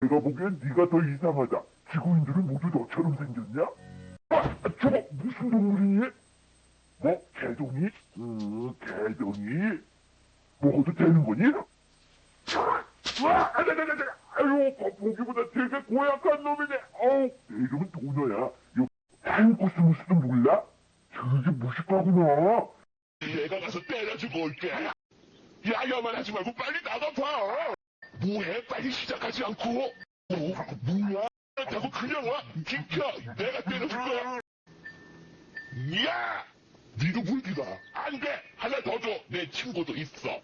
내가 보기엔 네가 더 이상하다. 지구인들은 모두 너처럼 생겼냐? 저거 무슨 동물이니? 뭐 개동이? 개동이? 먹어도 되는 거니? 아유, 보기보다 되게 고약한 놈이네. 내 이름은 도너야. 한코스모스도 몰라? 되게 무식하구나. 내가 가서 때려주고 올게. 야야만 하지 말고 빨리 나가봐. 뭐해? 빨리 시작하지 않고. 뭐야? 다고 그냥 와? 비켜. 내가 때려줄 거야. 야! 니도 물기가. 안 돼. 하나 더 줘. 내 친구도 있어.